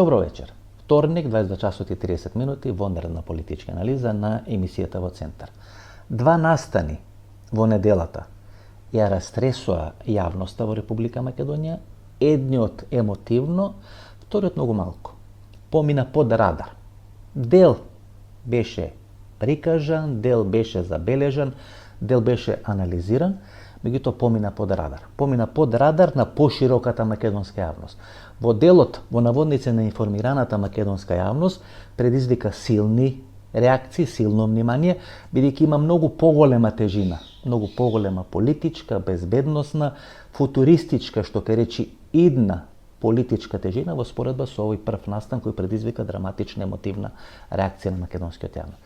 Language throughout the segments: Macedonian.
Добро вечер. Вторник, 22 часот и 30 минути, вонредна политичка анализа на емисијата во Центар. Два настани во неделата ја растресоа јавноста во Република Македонија, едниот емотивно, вториот многу малку. Помина под радар. Дел беше прикажан, дел беше забележан, дел беше анализиран, меѓутоа помина под радар. Помина под радар на пошироката македонска јавност. Во делот, во наводници на информираната македонска јавност, предизвика силни реакции, силно внимание, бидејќи има многу поголема тежина, многу поголема политичка, безбедносна, футуристичка, што ке речи идна политичка тежина во споредба со овој прв настан кој предизвика драматична емотивна реакција на македонскиот јавност.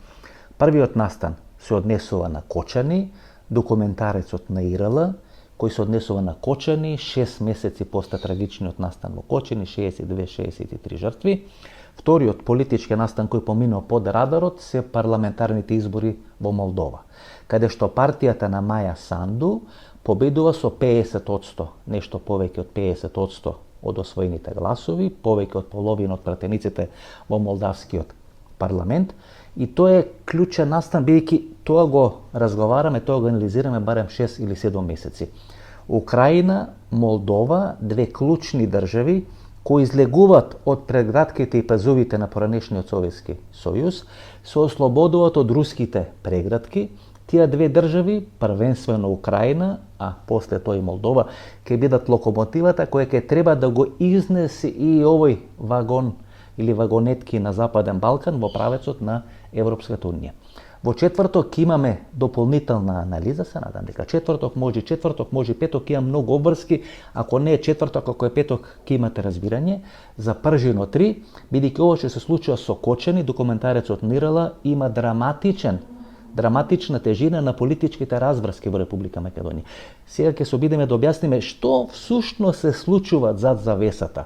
Првиот настан се однесува на Кочани, документарецот на ИРЛ, кој се однесува на Кочани 6 месеци после трагичниот настан во Кочани, 62-63 жртви. Вториот политички настан кој поминува под радарот се парламентарните избори во Молдова, каде што партијата на Маја Санду победува со 50%, нешто повеќе од 50% од освоените гласови, повеќе од половина од пратениците во молдавскиот парламент. И тоа е клучен настан, бидејќи тоа го разговараме, тоа го анализираме барем 6 или 7 месеци. Украина, Молдова, две клучни држави кои излегуваат од прегратките и пазувите на поранешниот Советски Сојуз, се ослободуваат од руските прегратки. Тие две држави, првенствено Украина, а после тоа и Молдова, ќе бидат локомотивата која ќе треба да го изнесе и овој вагон или вагонетки на Западен Балкан во правецот на Европската Унија. Во четврток ќе имаме дополнителна анализа, се надам дека четврток, може петок, има многу обврски, ако не е четврток, ако е петок, ќе имате разбирање за пржино 3, бидејќи ова што се случува со Кочани, документарецот НИРЛ има драматична тежина на политичките разврски во Република Македонија. Сега ќе се обидеме да објасниме што всушност се случува зад завесата.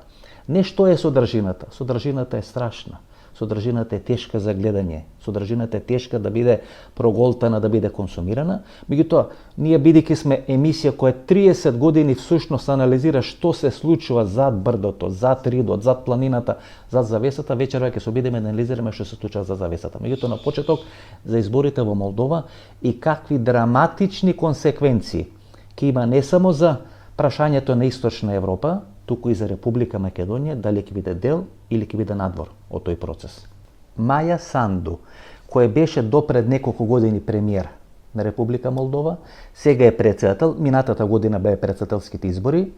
Не што е содржината. Содржината е страшна. Содржината е тешка за гледање. Содржината е тешка да биде проголтана, да биде консумирана. Меѓутоа, ние бидејќи сме емисија која 30 години всушност анализира што се случува зад брдото, зад ридот, зад планината, зад завесата, вечерва ќе се обидеме да анализираме што се случува зад завесата. Меѓутоа, на почеток за изборите во Молдова и какви драматични консеквенции ќе има не само за прашањето на Источна Европа, туку и за Република Македонија, дали ќе биде дел или ќе биде надвор од тој процес. Маја Санду, која беше допред неколку години премиер на Република Молдова, сега е председател, минатата година беа председателските избори,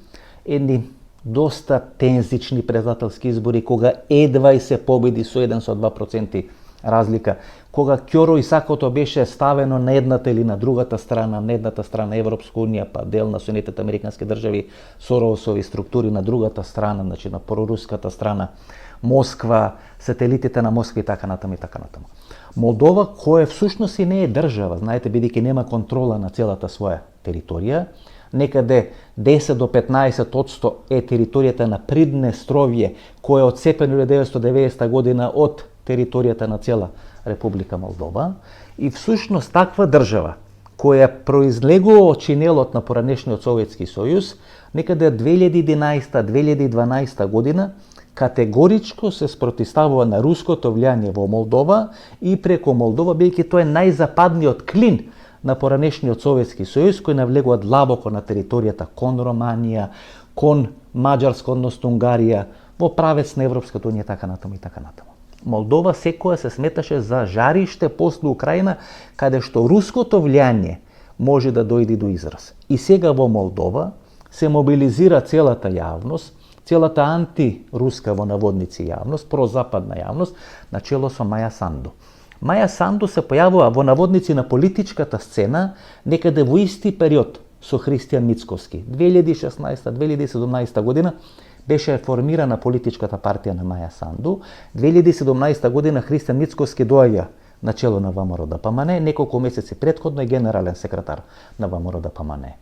едни доста тензични председателски избори, кога едва и се победи со 1-2% разлика, кога Ќоро и сакото беше ставено на едната или на другата страна, на едната страна Европска Унија, па дел на Соединетите Американски држави, Соросови структури на другата страна, значи на проруската страна, Москва, сателитите на Москва и така натаму и така натаму. Молдова, која всушност и не е држава, знаете, бидејќи нема контрола на целата своја територија, некаде 10 до 15% е територијата на Приднестровје, која е одцепено 1990 година од територијата на цела Република Молдова, и всушност таква држава која произлегува од чинелот на поранешниот Советски Сојуз, некаде 2011-2012 година категоричко се спротивставува на руското влијание во Молдова и преку Молдова, бидејќи тоа е најзападниот клин на поранешниот Советски Сојуз, кој навлегува длабоко на територијата кон Романија, кон Маđарска, односно Унгарија, во правец на Европската Унија, така натаму и така натаму. Молдова секоја се сметаше за жариште после Украина, каде што руското влијание може да дојде до израз. И сега во Молдова се мобилизира целата јавност, целата антируска во наводници јавност, прозападна јавност, начело со Маја Санду. Маја Санду се појавува во наводници на политичката сцена некаде во исти период со Христијан Мицковски. 2016-2017 година беше формирана политичката партија на Маја Санду. 2017 година Христијан Мицковски доаѓа на чело на ВМРО-ДПМН, неколку месеци претходно е генерален секретар на ВМРО-ДПМН.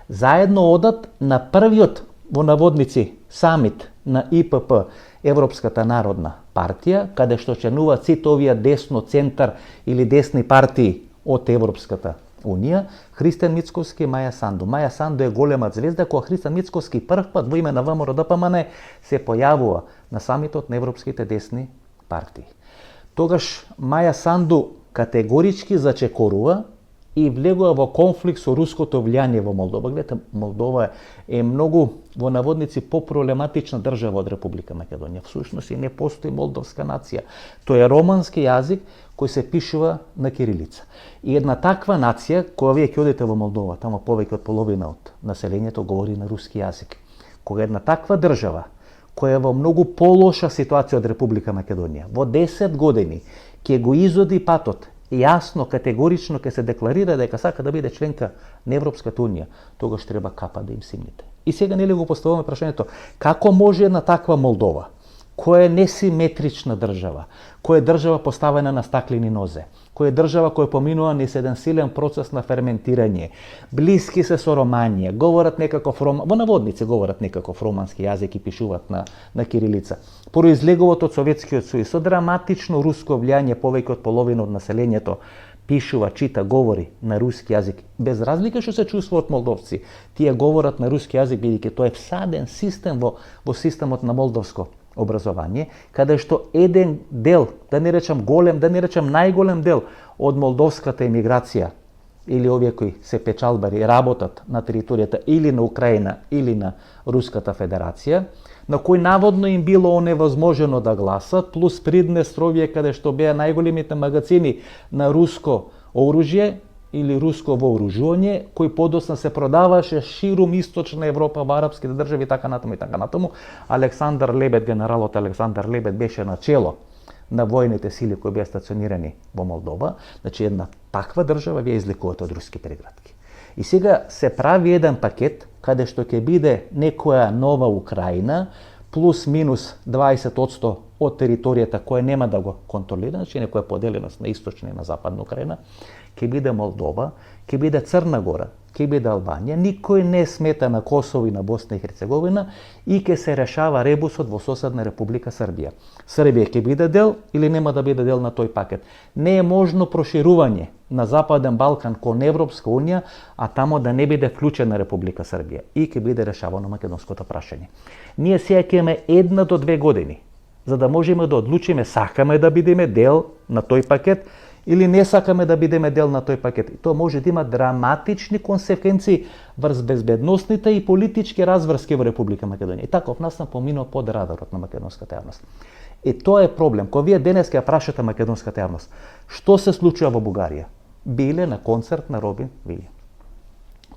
Заедно одат на првиот во наводници самит на ИПП, Европската народна партија, каде што членуваат сите овие десно центар или десни партии од Европската унија, Христијан Мицковски и Маја Санду. Маја Санду е голема звезда, која Христијан Мицковски прв пат во име на ВМРО-ДПМН се појавува на самитот на европските десни партии. Тогаш Маја Санду категорички зачекорува и влегува во конфликт со руското влијание во Молдова. Гледате, Молдова е многу во наводници попроблематична држава од Република Македонија. Всушност и не постои молдовска нација. Тој е романски јазик кој се пишува на кирилица. И една таква нација, која вие ќе одите во Молдова, тамо повеќе од половина од населението говори на руски јазик. Кога една таква држава, која е во многу полоша ситуација од Република Македонија, во 10 години ќе го изоди патот, јасно, категорично ќе се декларира дека сака да биде членка на Европската унија, тогаш треба капа да им симните. И сега нели го поставуваме прашањето, како може една таква Молдова, која е несиметрична држава, која е држава поставена на стаклени нозе, која е држава која поминува низ еден силен процес на ферментирање, блиски се со Романија, говорат некаков во наводници говорат некаков романски јазик и пишуваат на кирилица. Произлегуваат од Советскиот сојуз, со драматично руско влијание, повеќе од половина од населението пишува, чита, говори на руски јазик, без разлика што се чувствуваат молдовци. Тие говорат на руски јазик бидејќи тоа е всаден систем во системот на молдовско образование, каде што еден дел, да не речам голем, да не речам најголем дел од молдовската емиграција или овие кои се печалбари работат на територијата или на Украина или на Руската Федерација, на кои наводно им било оневозможено да гласат, плюс Приднестровје каде што беа најголемите магазини на руско оружје или руско вооружување, кој подоцна се продаваше ширум источна Европа, во арапските држави и така натаму и така натаму. Александар Лебед, генералот Александар Лебед беше начело на војните сили кои беа стационирани во Молдова. Значи една таква држава вие излекувате од руски прегратки. И сега се прави еден пакет каде што ќе биде некоја нова Украина плюс минус 20% од територијата која нема да го контролира, значи некоја поделеност на источна и на западна Украина, ќе биде Молдова, ќе биде Црна Гора, ќе биде Албанија, никој не смета на Косово и на Босна и Херцеговина и ќе се решава ребусот во соседна Република Србија. Србија ќе биде дел или нема да биде дел на тој пакет. Не е можно проширување на Западен Балкан кон Европска унија, а тамо да не биде вклучена Република Србија и ќе биде решавано македонското прашање. Ние сега ќе имаме 1 до 2 години за да можеме да одлучиме сакаме да бидеме дел на тој пакет или не сакаме да бидеме дел на тој пакет. И тоа може да има драматични консеквенции врз безбедносните и политички разврски во Република Македонија. И таков настан поминува под радарот на македонската јавност. И тоа е проблем. Кога вие денес ќе прашате македонската јавност, што се случува во Бугарија? Биле на концерт на Робин Вилијам.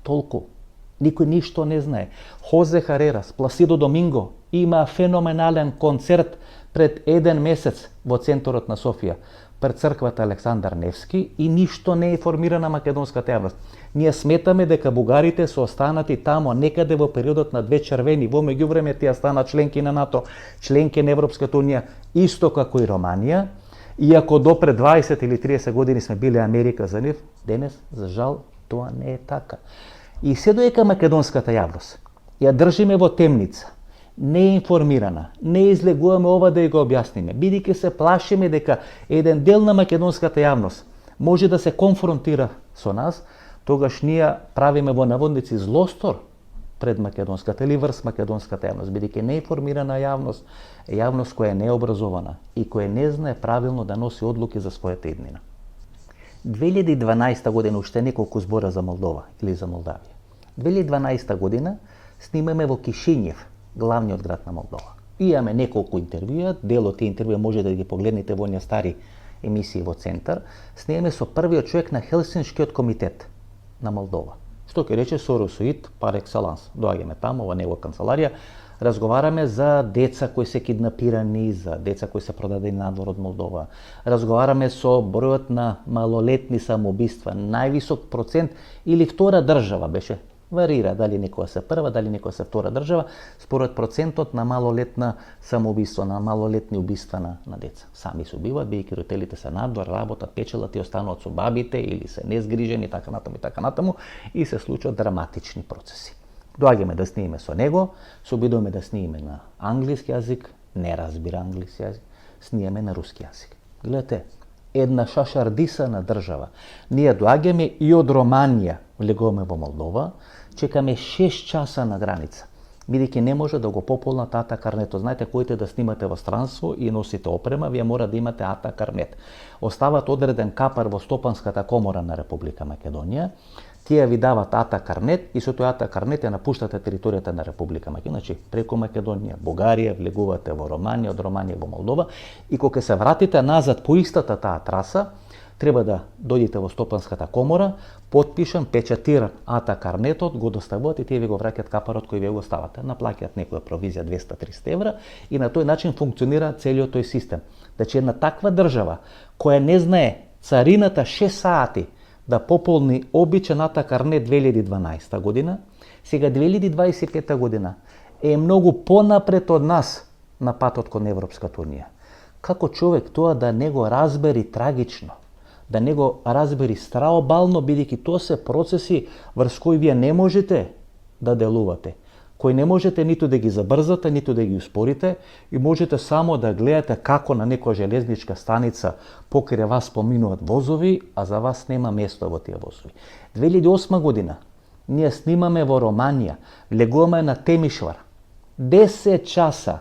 Толку. Никој ништо не знае. Хозе Харерас, Пласидо Доминго има феноменален концерт пред 1 месец во центарот на Софија, пред црквата Александар Невски и ништо не е информирана македонската јавност. Ние сметаме дека бугарите се останати тамо некаде во периодот на две червени, во меѓувреме тие стана членки на НАТО, членки на Европската унија, исто како и Романија, иако до пред 20 или 30 години сме биле Америка за нив, денес, за жал, тоа не е така. И се доека македонската јавност ја држиме во темница, не е информирана, не излегуваме ова да ја го објасниме, бидејќи се плашиме дека еден дел на македонската јавност може да се конфронтира со нас, тогаш ние правиме во наводници злостор пред македонската или врз македонската јавност, бидејќи неинформирана јавност е јавност која е необразована и која не знае правилно да носи одлуки за својата иднина. 2012 година, уште неколку збора за Молдова или за Молдавија. 2012 година снимаме во Кишињев, главниот град на Молдова. Имаме неколку интервјуа, дел од тие интервјуа може да ги погледнете во оние стари емисии во Центар. Снимаме со првиот човек на Хелсиншкиот комитет на Молдова. Што ќе рече Соросоид пар екселанс. Доаѓаме таму во негова канцеларија, разговараме за деца кои се киднапирани, за деца кои се продадени надвор од Молдова. Разговараме со бројот на малолетни самоубиства, највисок процент или втора држава беше. Варира дали некоја се прва, дали некоја се втора држава, според процентот на малолетна самоубиство, на малолетни убиства на деца. Сами се убиваат, бидејќи родителите се надвор, работат, печелат и остануваат со бабите или се незгрижени, така натаму и се случуваат драматични процеси. Доаѓаме да снимиме со него, се обидуваме да снимиме на англиски јазик, не разбира англиски јазик, снимиме на руски јазик. Гледате, една шашардисана држава. Ние доаѓаме и од Романија, влегуваме во Молдова, чекаме 6 часа на граница. Бидејќи не може да го пополнат АТА карнето. Знаете, коите да снимате во странство и носите опрема, вие мора да имате АТА карнет. Остават одреден капар во Стопанската комора на Република Македонија, тие ви дават АТА карнет и со тој АТА карнет ја напуштате територијата на Република Македонија, значи преку Македонија, Бугарија, влегувате во Романија, од Романија во Молдова и кога се вратите назад по истата таа траса, треба да дојдете во Стопанската комора, потпишан, печатиран АТА карнетот, го доставувате и тие ви го враќаат капарот кој ви го ставате. Наплаќаат некоја провизија 200-300 евра и на тој начин функционира целиот тој систем. Значи една таква држава која не знае царината 6 сати да пополни обичен АТА карнет 2012 година, сега 2025 година е многу понапред од нас на патот кон Европската унија. Како човек тоа да не го разбери трагично, да не го разбери страобално, бидејќи тоа се процеси врз кои вие не можете да делувате, кои не можете ниту да ги забрзате, ниту да ги успорите и можете само да гледате како на некоја железничка станица покрај вас поминуваат возови, а за вас нема место во тие возови. 2008 година ние снимаме во Романија, влегуваме на Темишвар. 10 часа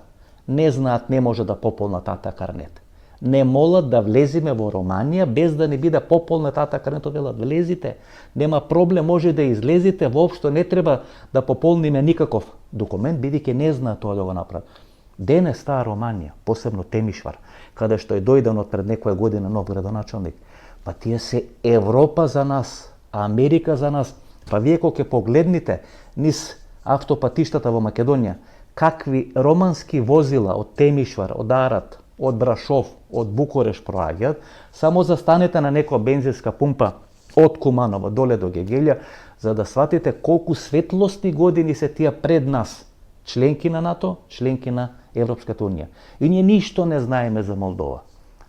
не знаат, не може да пополнат АТА карнет. Не молат да влезиме во Романија без да не биде пополнет АТА карнетот, велат влезите, нема проблем, може да излезите, воопшто не треба да пополниме никаков документ, бидејќи не знаат тоа да го направат. Денес таа Романија, посебно Темишвар, каде што е дојден од пред некоја година нов градоначалник, па тие се Европа за нас, Америка за нас. Па вие кога ќе погледнете низ автопатиштата во Македонија, какви романски возила од Темишвар, од Арат, од Брашов, од Букуреш проаѓаат, само застанете на некоја бензинска пумпа од Куманово доле до Гегелја, за да сватите колку светлосни години се тие пред нас, членки на НАТО, членки на Европската унија. И ние ништо не знаеме за Молдова.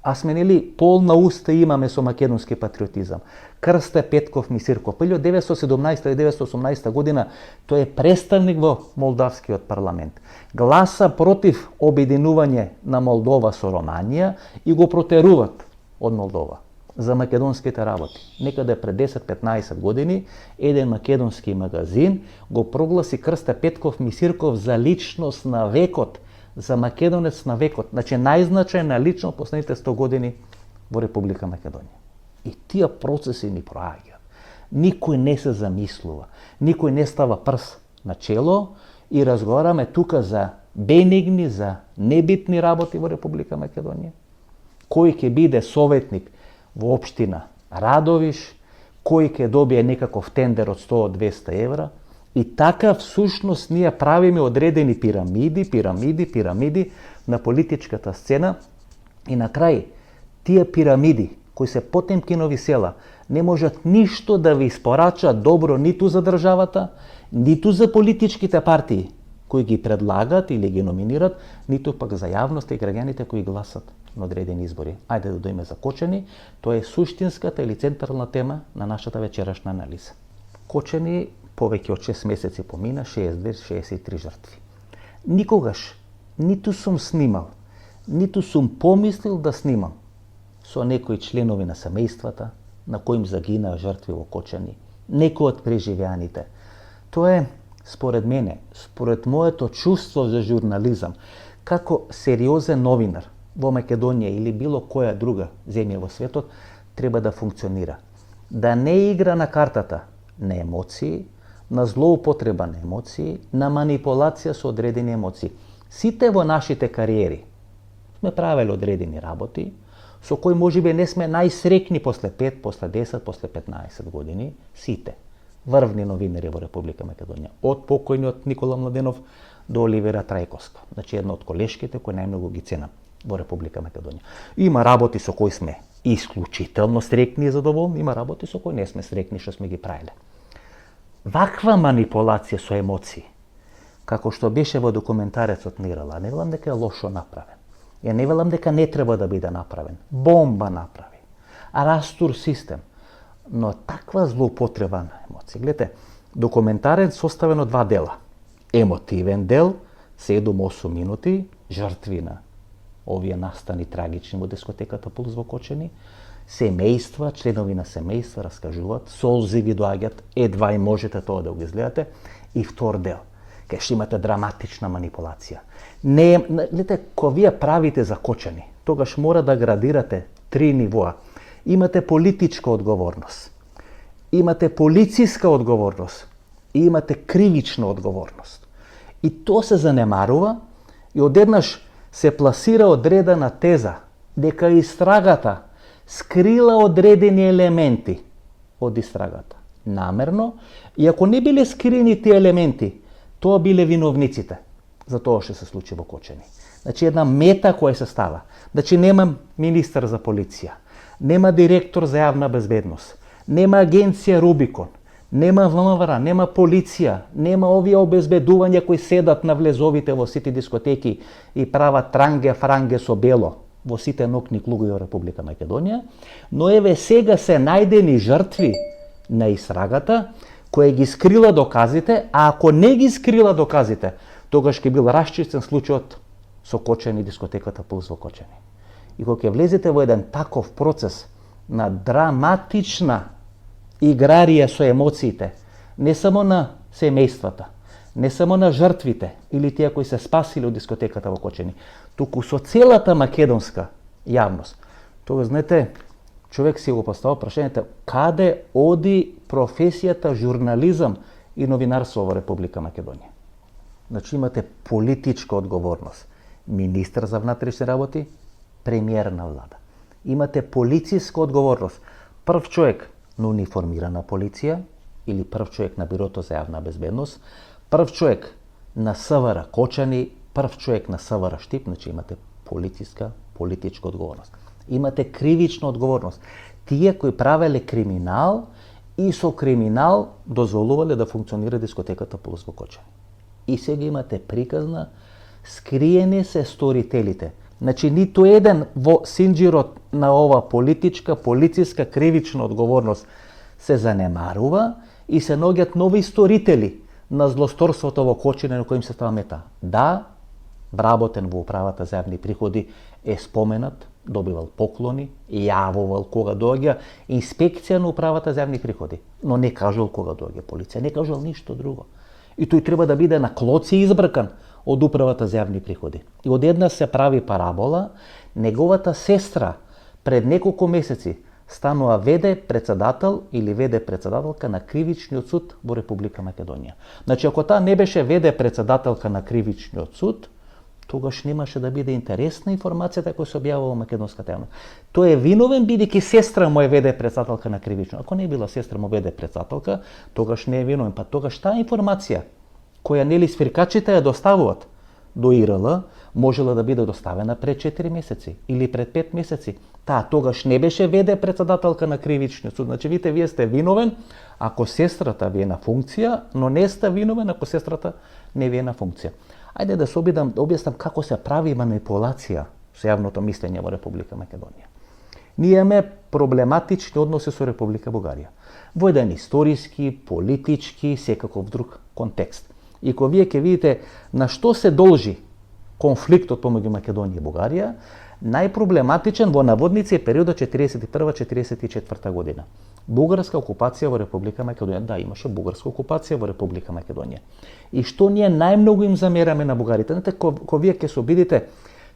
А сме нели полна уста имаме со македонски патриотизам. Крсте Петков Мисирков, 1917 и 1918 година тој е представник во Молдавскиот парламент. Гласа против обединување на Молдова со Романија и го протеруват од Молдова за македонските работи. Некаде пред 10-15 години еден македонски магазин го прогласи Крсте Петков Мисирков за личност на векот, за македонец на векот, значи најзначајна лично последните 100 години во Република Македонија. И тие процеси ни проаѓаат. Никој не се замислува, никој не става прс на чело и разговараме тука за бенигни, за небитни работи во Република Македонија. Кој ќе биде советник во општина Радовиш, кој ќе добие некаков тендер од 100-200 евра, и така всушност ние правиме одредени пирамиди на политичката сцена и на крај тие пирамиди кои се Потемкинови села не можат ништо да ви испорачат добро ниту за државата, ниту за политичките партии кои ги предлагат или ги номинират, ниту пак за јавноста и граѓаните кои гласат на одредени избори. Ајде да дојме за Кочани, тоа е суштинската или централна тема на нашата вечерашна анализа. Кочани повеќе од 6 месеци помина, 62-63 жртви. Никогаш ниту сум снимал, ниту сум помислил да снимам со некои членови на семејствата на кои им загинаа жртви во Кочани, некои од преживеаните. Тоа е, според мене, според моето чувство за журнализам, како сериозен новинар во Македонија или било која друга земја во светот, треба да функционира. Да не игра на картата на емоции, на злоупотреба на емоции, на манипулација со одредени емоции. Сите во нашите кариери сме правели одредени работи, со кои можеби не сме најсрекни после 5, после 10, после 15 години, сите. Врвни новинари во Република Македонија, од покојниот Никола Младенов до Оливера Трајковска, значи една од колешките кои најмногу ги ценам во Република Македонија. Има работи со кои сме исклучително срекни и задоволни, има работи со кои не сме срекни што сме ги правиле. Ваква манипулација со емоции, како што беше во документарецот Мирала, не велам дека е лошо направен. Ја не велам дека не треба да биде направен. Бомба направи. Растур систем. Но таква злоупотреба на емоции. Гледате, документарец составен од 2 дела. Емотивен дел, 7-8 минути, жртви на овие настани трагични во дискотеката Пулс во Кочани. Семејства, членови на семејства раскажуваат, солзи ви доаѓаат, едва и можете тоа да го изгледате. И втор дел, кај што имате драматична манипулација. Гледате, кога вие правите за Кочани, тогаш мора да градирате 3 нивоа. Имате политичка одговорност, имате полициска одговорност и имате кривична одговорност. И тоа се занемарува и одеднаш се пласира одредена теза дека истрагата скрила одредени елементи од истрагата. Намерно, и ако не биле скриени тие елементи, тоа биле виновниците за тоа што се случи во Кочани. Значи една мета која се става. Значи нема министар за полиција, нема директор за јавна безбедност, нема агенција Рубикон, нема ВМРО, нема полиција, нема овие обезбедувања кои седат на влезовите во сите дискотеки и прават транге-франге со бело во сите ноќни клубови во Република Македонија, но еве сега се најдени жртви на истрагата која ги скрила доказите, а ако не ги скрила доказите, тогаш ќе бил расчистен случајот со Кочани, дискотеката Пулс во Кочани. И кога ќе влезете во еден таков процес на драматична играрија со емоциите, не само на семејствата, не само на жртвите или тие кои се спасиле од дискотеката во Кочани, туку со целата македонска јавност. Тоа знаете, човек си го поставува прашањето каде оди професијата журнализам и новинарство во Република Македонија. Значи имате политичка одговорност. Министар за внатрешни работи, премиер на влада. Имате полициска одговорност. Прв човек на униформирана полиција или прв човек на Бирото за јавна безбедност, прв човек на СВР Кочани, прв човек на СВР Штип, значи имате политичка одговорност. Имате кривична одговорност. Тие кои правеле криминал и со криминал дозволувале да функционира дискотеката Пулс во Кочани. И сега имате приказна, скриени се сторителите. Значи, ниту еден во синџирот на ова политичка, полициска, кривична одговорност се занемарува и се наоѓаат нови сторители на злосторството во Кочани на коим се става мета. Да, вработен во управата за јавни приходи е споменат, добивал поклони, јавувал кога доаѓа инспекција на управата за јавни приходи, но не кажал кога доаѓа полиција, не кажал ништо друго. И тој треба да биде на клоци избркан од управата за јавни приходи. И одеднаш се прави парабола, неговата сестра пред неколку месеци станува ВД председател или ВД председателка на Кривичниот суд во Република Македонија. Значи, ако таа не беше ВД председателка на Кривичниот суд, тогаш немаше да биде интересна информацијата која се објавува во македонската јавност. Тој е виновен бидејќи сестра му е ВД председателка на Кривично. Ако не била сестра му ВД председателка, тогаш не е виновен. Па тогаш таа информација која нели свиркачите ја доставуваат до ИРЛ, можела да биде доставена пред 4 месеци или пред 5 месеци. Таа тогаш не беше ВД председателка на Кривичниот суд. Значи, вие сте виновен ако сестрата ви е на функција, но не сте виновен ако сестрата не ви е на функција. Ајде да се обидам да објаснам како се прави манипулација со јавното мислење во Република Македонија. Ние имаме проблематични односи со Република Бугарија. Во еден историски, политички, секаков друг контекст. И кога вие ќе видите на што се должи конфликтот помеѓу Македонија и Бугарија, најпроблематичен во наводници е периодот 41-44 година. Бугарска окупација во Република Македонија. Да, имаше бугарска окупација во Република Македонија. И што ние најмногу им замераме на бугарите? Знаете, кога вие ќе се обидите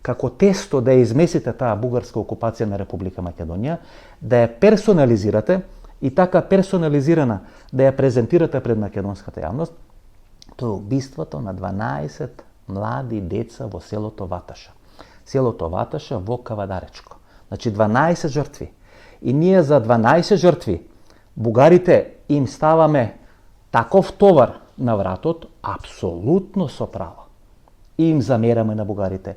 како тесто да ја измесите таа бугарска окупација на Република Македонија, да ја персонализирате и така персонализирана да ја презентирате пред македонската јавност, тоа е убиството на 12 млади деца во селото Ваташа. Селото Ваташа во Кавадаречко. Значи 12 жртви. И ние за 12 жртви, бугарите им ставаме таков товар на вратот, апсолутно со право. И им замераме на бугарите.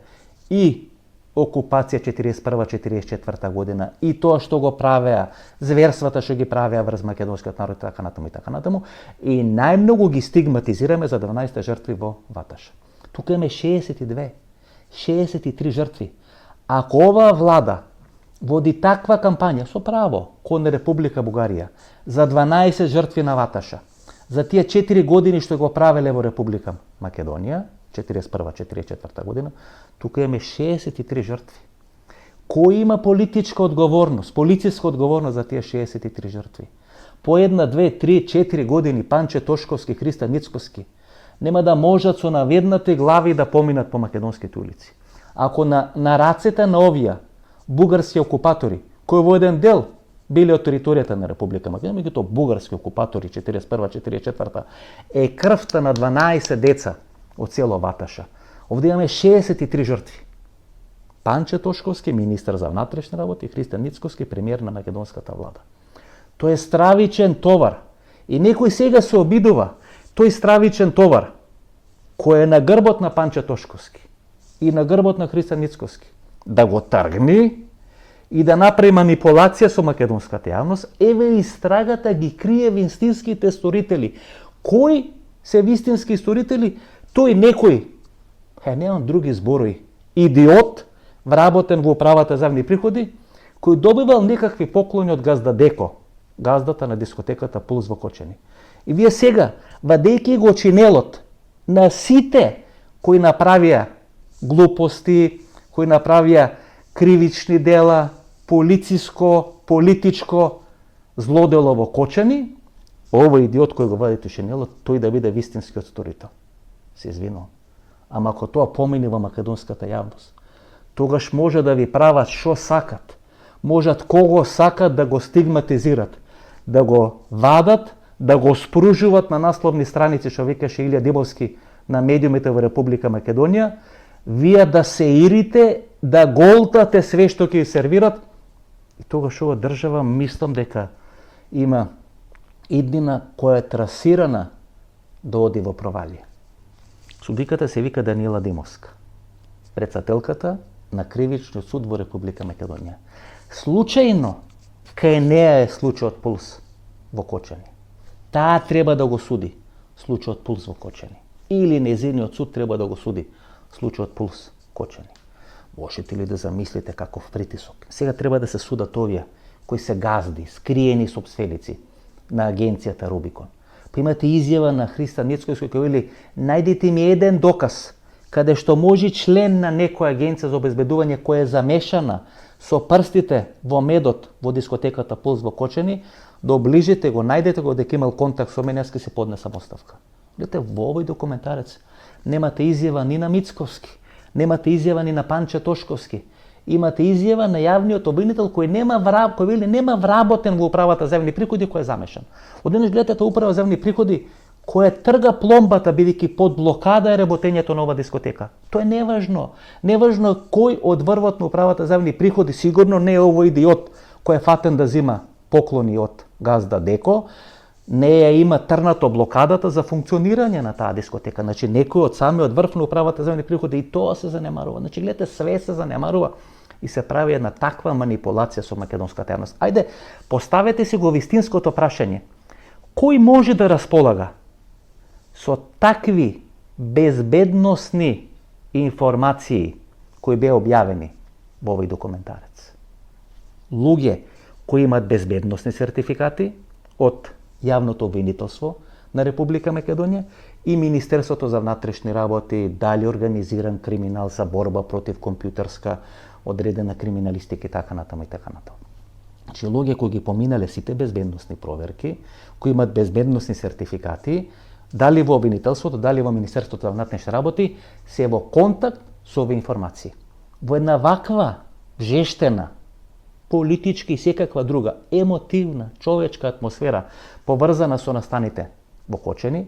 И окупација 41-44 година, и тоа што го правеа, зверствата што ги правеа врз македонскиот народ, така натаму и така натаму, и најмногу ги стигматизираме за 12 жртви во Ваташа. Тука имаме 63 жртви. Ако оваа влада води таква кампања со право кон Република Бугарија за 12 жртви на Ваташа, за тие 4 години што го правеле во Република Македонија, 41-44 година, тука имаме 63 жртви. Кој има политичка одговорност, полициска одговорност за тие 63 жртви? По 1, 2, 3, 4 години Панче Тошковски, Христо Ницкоски нема да можат со наведнати глави да поминат по македонските улици. Ако на рацете на овие бугарски окупатори, кои во еден дел били од територијата на Република Македонија, меѓутоа бугарски окупатори 41-44 е крвта на 12 деца од село Ваташа. Овде имаме 63 жртви. Панче Тошковски, министар за внатрешни работи, и Христо Ницкоски, премиер на македонската влада. Тој е стравичен товар. И некој сега се обидува тој стравичен товар, кој е на грбот на Панче Тошковски и на грбот на Христо Ницкоски, да го тргни и да направи манипулација со македонската јавност. Еве истрагата ги крие вистинските сторители. Кои се вистински сторители? Тој некој, немам други зборови, идиот, вработен во управата за јавни приходи, кој добивал некакви поклони од газда Деко, газдата на дискотеката Пулс во Кочани. И вие сега, вадејќи го чинелот на сите кои направија глупости, кои направија кривични дела, политичко злодело во Кочани, овој идиот кој го вади шинелот, тој да биде вистинскиот сторител. Се извинувам. Ама ако тоа помине во македонската јавност, тогаш може да ви прават што сакат. Можат кого сакат да го стигматизират, да го вадат, да го спружуваат на насловни страници, што викаше Илија Димовски на медиумите во Република Македонија, вие да се ирите, да голтате све што ќе сервират, и тогаш ова држава мислам дека има иднина која е трасирана да оди во провалие. Судиката се вика Даниела Димовска, председателката на Кривичниот суд во Република Македонија. Случајно кај неа е случајот Пулс во Кочани. Таа треба да го суди случајот Пулс во Кочани. Или незиниот суд треба да го суди случајот Пулс Кочани. Можете ли да замислите каков притисок? Сега треба да се судат овие кои се газди, скриени сопственици на агенцијата Рубикон. Па имате изјава на Христо Ницкоски кој вели: најдете ми еден доказ каде што може член на некоја агенција за обезбедување која е замешана со прстите во медот во дискотеката Пулс во Кочани, да оближите го, најдете го дека имал контакт со мене, јас ќе се поднесам оставка. Гледате, во овој документарец немате изјава ни на Мицковски, немате изјава ни на Панче Тошковски, имате изјава на јавниот обвинител кој нема вработен во управата за јавни приходи кој е замешан. Одеднаш гледате управа за јавни приходи која трга пломбата бидејќи под блокада е работењето на ова дискотека. Тоа е неважно. Неважно кој од врвот на управата за јавни приходи, сигурно не е овој идиот кој е фатен да зима поклони од газда Деко, не ја има трнато блокадата за функционирање на таа дискотека. Значи некој од самиот врв на управата за јавни приходи и тоа се занемарува. Значи гледате, све се занемарува и се прави една таква манипулација со македонската јавност. Ајде, поставете си го вистинското прашање. Кој може да располага со такви безбедносни информации кои беа објавени во овој документарец? Луѓе кои имаат безбедносни сертификати од јавното обвинителство на Република Македонија и Министерството за внатрешни работи, дали организиран криминал за борба против компјутерска одредена криминалистика и така натаму и така натаму. Значи луѓе кои ги поминале сите безбедносни проверки, кои имаат безбедносни сертификати, дали во обвинителството, дали во Министерството за внатрешни работи, се во контакт со овие информации. Во една ваква жештена, политички и секаква друга емотивна човечка атмосфера поврзана со настаните во Кочани,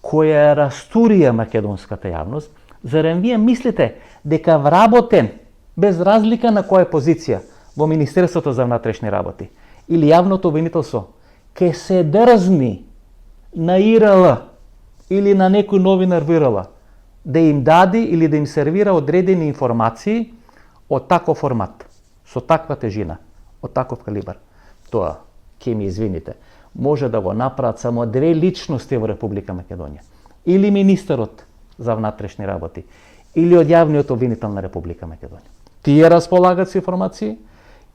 која растурија македонската јавност, зарем вие мислите дека вработен без разлика на која позиција во Министерството за внатрешни работи или јавното обвинителство ке се дрзни на ИРЛ или на некој новинар ВРЛ да им даде или да им сервира одредени информации од таков формат, со таква тежина, од таков калибар? Тоа, ке ми извините, може да го направат само две личности во Република Македонија. Или министерот за внатрешни работи, или од јавниот обвинител на Република Македонија. Тие располагат со информации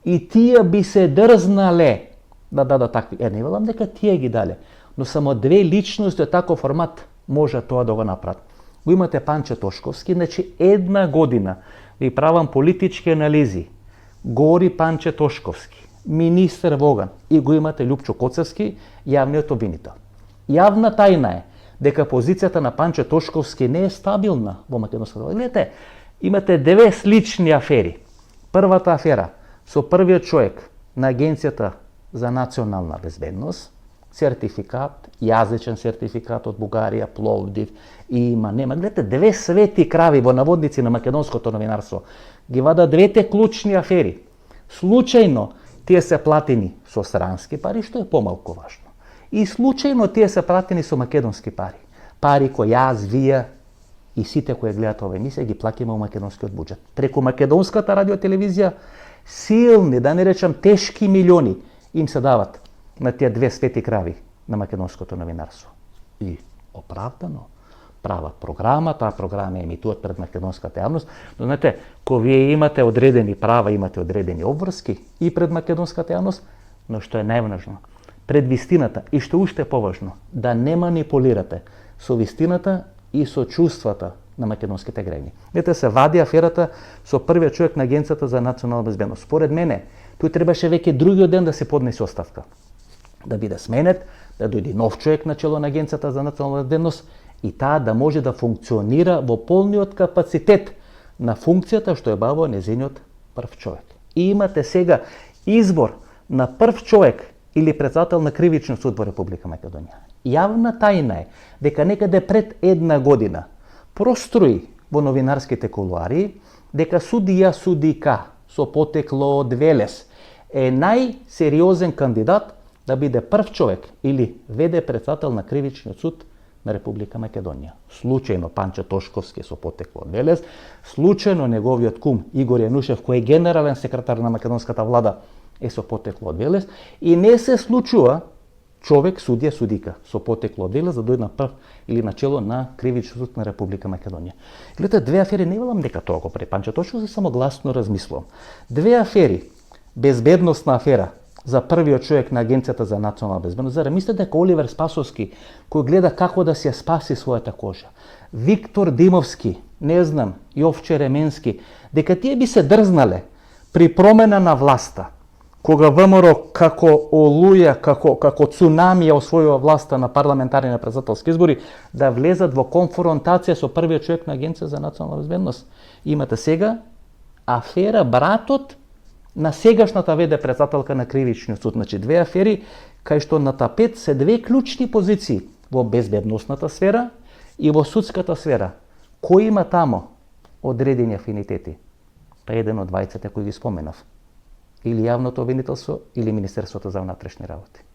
и тие би се дрзнале да дадат такви. Не велам дека тие ги дале, но само две личности од таков формат може тоа да го направат. го имате Панче Тошковски, значи една година ви правам политички анализи, гори Панче Тошковски, министер Воган и го имате Лјупчо Коцевски, јавниот обвинител. Јавна тајна е дека позицијата на Панче Тошковски не е стабилна во македонската власт. Гледате, имате две слични афери. Првата афера со првиот човек на Агенцијата за национална безбедност, сертификат, јазичен сертификат од Бугарија, Пловдив, има, нема. Гледате, две свети крави во наводници на македонското новинарство. Ги вада двете клучни афери. Случајно тие се платени со странски пари, што е помалку важно. И случајно тие се платени со македонски пари. Пари кои јас, вие и сите кои гледат ова емисија ги плаќаме во македонскиот буџет. Преку македонската радиотелевизија силни, да не речам тешки милиони им се дават на тие две свети крави на македонското новинарство. И оправдано прават програма, таа програма е емитуваат пред македонската јавност, но знаете, кога вие имате одредени права, имате одредени обврски и пред македонската јавност, но што е најважно, пред вистината и што уште е поважно, да не манипулирате со вистината и со чувствата на македонските граѓани. Ете се вади аферата со првиот човек на Агенцијата за национална безбедност. Според мене, тој требаше веќе другиот ден да се поднесе оставка. Да биде сменет, да дојде нов човек на чело на Агенцијата за национална безбедност и таа да може да функционира во полниот капацитет на функцијата што е бавува незиниот прв човек. И имате сега избор на прв човек или председател на Кривичниот суд во Република Македонија. Јавна тајна е дека некаде пред една година прострои во новинарските кулуари дека судика со потекло од Велес е најсериозен кандидат да биде прв човек или веде председател на Кривичниот суд на Република Македонија. Случајно Панче Тошковски со потекло од Велес, случајно неговиот кум Игор Јанушев, кој е генерален секретар на македонската влада, е со потекло од Велес и не се случува човек, судика со потекло од Велес да дојде на прв или начело на Кривичниот суд на Република Македонија. Гледате, две афери, не велам дека тоа го прави Панче Тошковски, само гласно размислувам. Две афери, безбедносна афера за првиот човек на Агенцијата за национална безбедност. Зара мислите дека Оливер Спасовски, кој гледа како да се спаси својата кожа, Виктор Димовски, не знам, Јовче Ременски, дека тие би се дрзнале при промена на власта, кога ВМРО како олуја, како цунами ја освојува власта на парламентарни и председателски избори, да влезат во конфронтација со првиот човек на Агенција за национална безбедност. Имате сега афера братот на сегашната веде председателка на Кривичниот суд. Значи две афери кај што на тапет се две клучни позиции во безбедносната сфера и во судската сфера. Кој има тамо одредени афинитети? Па еден од двајцата кои ги споменав. Или јавното обвинителство, или Министерството за внатрешни работи.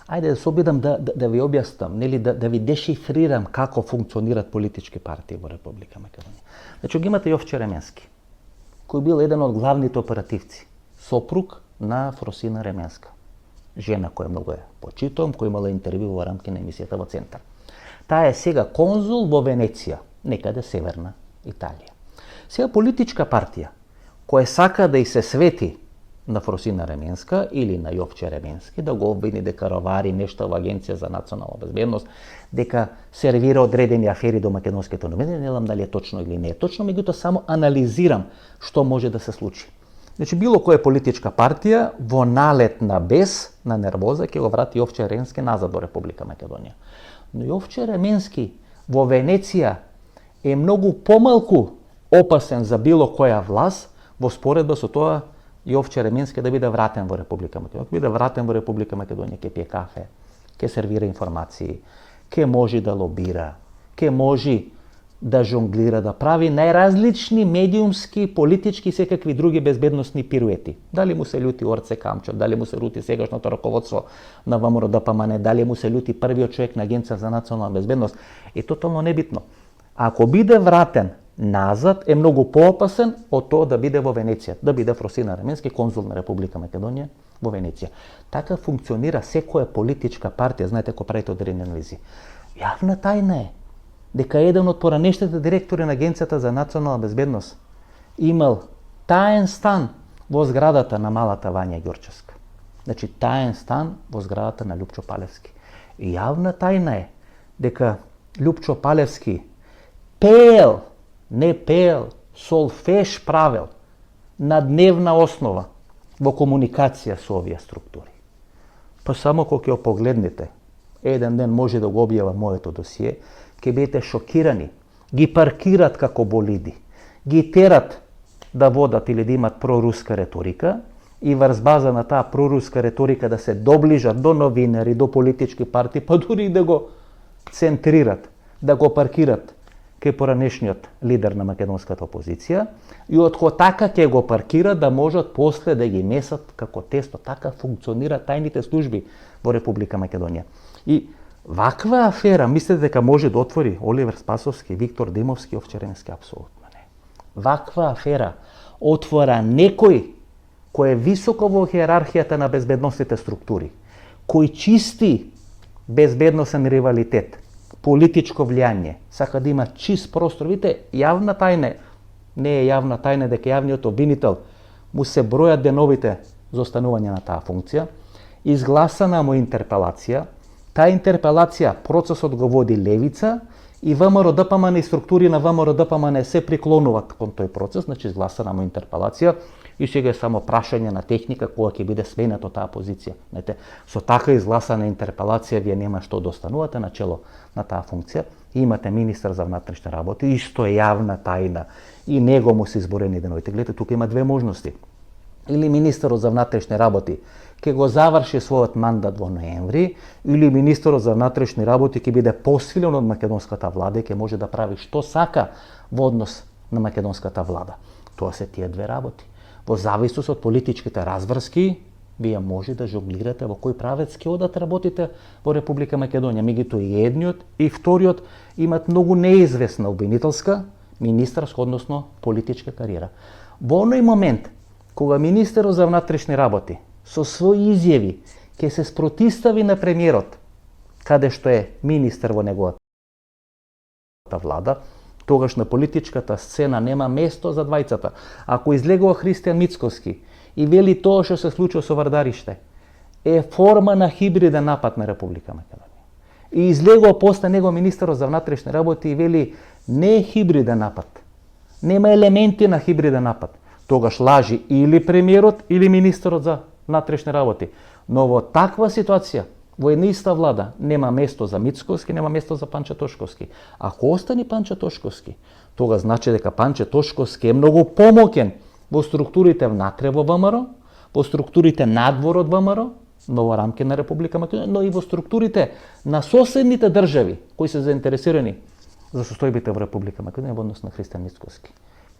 Ајде да се обидам да ви објаснам, нели да ви дешифрирам како функционираат политички партии во Република Македонија. Значи ги имате Јовче Ременски, кој бил еден од главните оперативци, сопруг на Фросина Ременска, жена која многу е почитувам, која имала интервју во рамки на емисијата во Центар. Таа е сега конзул во Венеција, некаде северна Италија. Сега политичка партија која сака да и се свети на Фросина Ременска или на Јовче Ременски, да го обвини дека ровари нешто во Агенција за национална безбедност, дека сервира одредени афери до македонските новини, не знам дали е точно или не е точно, меѓутоа само анализирам што може да се случи. Значи, било која политичка партија во налет на бес, на нервоза, ќе го врати Јовче Ременски назад во Република Македонија. Но Јовче Ременски во Венеција е многу помалку опасен за било која власт во споредба со тоа Јовче Ременски да биде вратен во Република Македонија. Ако биде вратен во Република Македонија, ќе пие кафе, ќе сервира информации, ќе може да лобира, ќе може да жонглира, да прави најразлични медиумски, политички и секакви други безбедносни пируети. Дали му се љути Орце Камчов, дали му се љути сегашното раководство на ВМРО ДПМН, дали му се љути првиот човек на Агенција за национална безбедност, е тотално небитно. Ако биде вратен назад, е многу поопасен од тоа да биде во Венеција, да биде Фросина Ременски, конзул на Република Македонија во Венеција. Така функционира секоја политичка партија, знаете, кој правите одредени анализи. Јавна тајна е дека еден од поранешните директори на Агенцијата за национална безбедност имал таен стан во зградата на малата Вања Ѓурчевска. Значи, таен стан во зградата на Лјупчо Палевски. И јавна тајна е дека Лјупчо Палевски пеел, не пеел, солфеж правел на дневна основа во комуникација со овие структури. Па само кога ќе погледнете, еден ден може да го објава моето досие, ќе бидете шокирани. Ги паркират како болиди, ги терат да водат или да имат проруска реторика и врз база на таа проруска реторика да се доближат до новинари, до политички партии, па дури и да го центрират, да го паркират кај поранешниот лидер на македонската опозиција и отко така ќе го паркират да можат после да ги месат како тесто. Така функционираат тајните служби во Република Македонија. И ваква афера, мислите дека може да отвори Оливер Спасовски, Виктор Димовски, Овчаренски? Апсолутно не. Ваква афера отвора некој кој е високо во хиерархијата на безбедносните структури, кој чисти безбедносен ривалитет, политичко влијание, сака да има чист простор. Видите, јавна тајна, не е јавна тајна дека јавниот обвинител му се бројат деновите за останување на таа функција, изгласана му интерпелација, таа интерпелација процесот го води левица и ВМРО ДПМН и структури на ВМРО ДПМН се приклонуваат кон тој процес, значи изгласана му интерпелација и сега е само прашање на техника кога ќе биде сменето таа позиција. Знаете, со така изгласана интерпелација вие нема што да останувате на чело на таа функција. И имате министар за внатрешни работи, исто е јавна тајна и него му се изборени деновите. Гледате, тука има две можности. Или министерот за внатрешни работи ќе го заврши својот мандат во ноември, или министерот за внатрешни работи ќе биде посилен од македонската влада и ќе може да прави што сака во однос на македонската влада. Тоа се тие две работи. Во зависност од политичките разврски, вие може да жонглирате во кој правец ќе одат работите во Република Македонија. Меѓутоа и едниот и вториот имат многу неизвестна обвинителска, министерска, односно политичка кариера. Во оној момент кога министерот за внатрешни работи со своји изјави ќе се спротистави на премиерот, каде што е министер во неговата влада, тогаш на политичката сцена нема место за двајцата. Ако излегува Христијан Мицкоски и вели тоа што се случува со Вардариште е форма на хибриден напад на Република Македонија, и излегува после него министерот за внатрешни работи и вели не е хибриден напад, нема елементи на хибриден напад, тогаш лажи или премиерот или министерот за внатрешни работи. Но во таква ситуација, во една иста влада, нема место за Мицкоски, нема место за Панче Тошковски. Ако остани Панче Тошковски, тога значи дека Панче Тошковски е многу помоќен во структурите внатре во ВМРО, во структурите надвор од ВМРО, но во рамки на Република Македонија, но и во структурите на соседните држави кои се заинтересирани за состојбите во Република Македонија во однос на Христијан Мицкоски.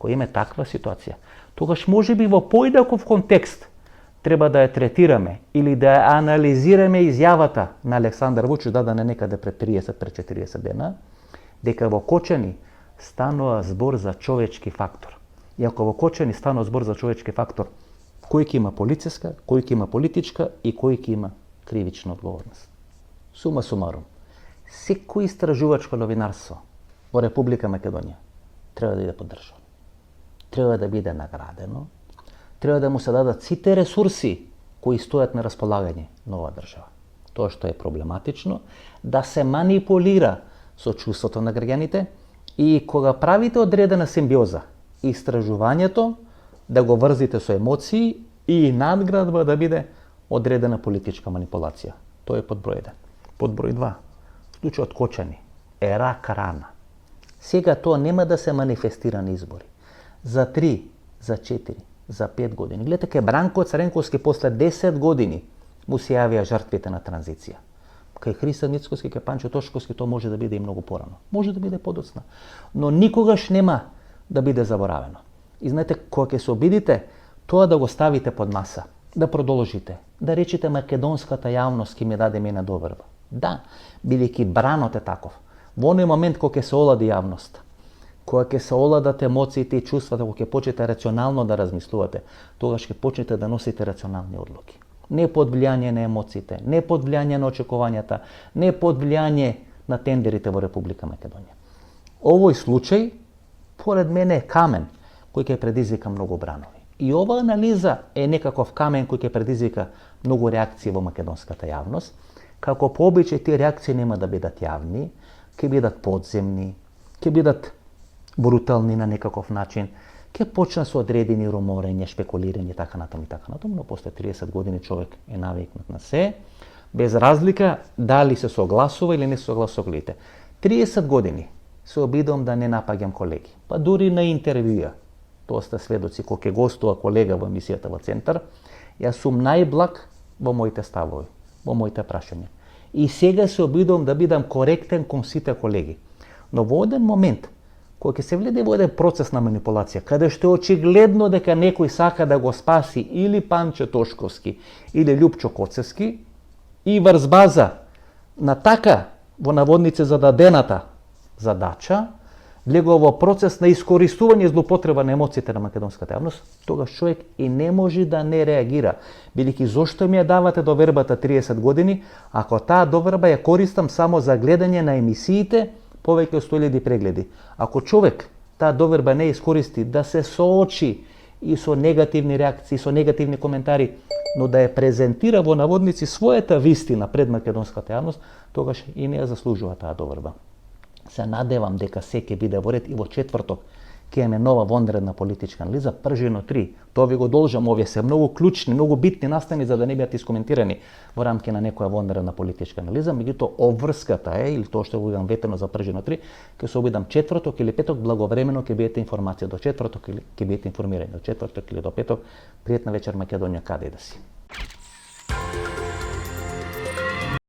Кој има таква ситуација, тогаш можеби во поидаков контекст треба да ја третираме или да ја анализираме изјавата на Александар Вучич, дадена некаде пред 30-40 дена, дека во Кочани станува збор за човечки фактор. И ако во Кочани станува збор за човечки фактор, кој ќе има полициска, кој ќе има политичка и кој ќе има кривична одговорност. Сума сумарум, секој истражувачко новинарство во Република Македонија треба да биде поддржано. Треба да биде наградено, треба да му се дадат сите ресурси кои стојат на располагање на оваа држава. Тоа што е проблематично, да се манипулира со чувството на граѓаните и кога правите одредена симбиоза, истражувањето да го врзите со емоции и надградба да биде одредена политичка манипулација. Тоа е под број 1. Под број 2. Случајот Кочани е рак рана. Сега тоа нема да се манифестира на избори. За 3, за 4, за 5 години. Гледате, ке Бранко Цренковски после 10 години му се јавија жртвите на транзиција. Кај Христијан Мицкоски, кај Панче Тошковски, тоа може да биде и многу порано. Може да биде подоцна. Но никогаш нема да биде заборавено. И знаете, кога ќе се обидите, тоа да го ставите под маса, да продолжите, да речете македонската јавност ќе ми даде мене доверба. Да, бидејќи бранот е таков. Во оној момент кога ќе се олади јавност, кога ќе се оладат емоциите и чувствата, кога ќе почнете рационално да размислувате, тогаш ќе почнете да носите рационални одлуки. Не под влијание на емоциите, не под влијание на очекувањата, не под влијание на тендерите во Република Македонија. Овој случај, поред мене, е камен кој ќе предизвика многу бранови. И ова анализа е некаков камен кој ќе предизвика многу реакции во македонската јавност. Како по обичај, тие реакции нема да бидат јавни, ќе бидат подземни, ќе бидат брутални на некаков начин, ќе почна со одредени руморења, шпекулирање, така натаму и така натаму, но после 30 години човек е навикнат на се, без разлика дали се согласува или не се согласува со колегите. 30 години се обидувам да не напаѓам колеги, па дури на интервјуа, тоа сте сведоци, кога ќе гостува колега во емисијата во Центар, јас сум најблаг во моите ставови, во моите прашања. И сега се обидувам да бидам коректен кон сите колеги. Но во еден момент, кога ќе се влезе во еден процес на манипулација, каде што е очигледно дека некој сака да го спаси или Панче Тошковски, или Лјупчо Коцевски, и врз база на така, во наводници зададената задача, влегува во процес на искористување и злоупотреба на емоциите на македонската јавност, тогаш човек и не може да не реагира. Бидејќи зошто ми ја давате довербата 30 години, ако таа доверба ја користам само за гледање на емисиите, повеќе од 100.000 прегледи. Ако човек таа доверба не искористи да се соочи и со негативни реакции, со негативни коментари, но да ја презентира во наводници својата вистина пред македонската јавност, тогаш и не ја заслужува таа доверба. Се надевам дека се ќе биде во ред и во четврток ќе имаме нова вонредна политичка анализа, пржено 3. Тоа ви го должам, овие се многу клучни, многу битни настани за да не бидат искоментирани во рамки на некоја вонредна политичка анализа, меѓутоа обврската е, или тоа што го имам ветено за пржено 3, ќе се обидам четврток или петок, благовремено ќе бидете информација до четврток или ќе бидете информирани до четврток или до петок. Пријатна вечер Македонија, каде и да си.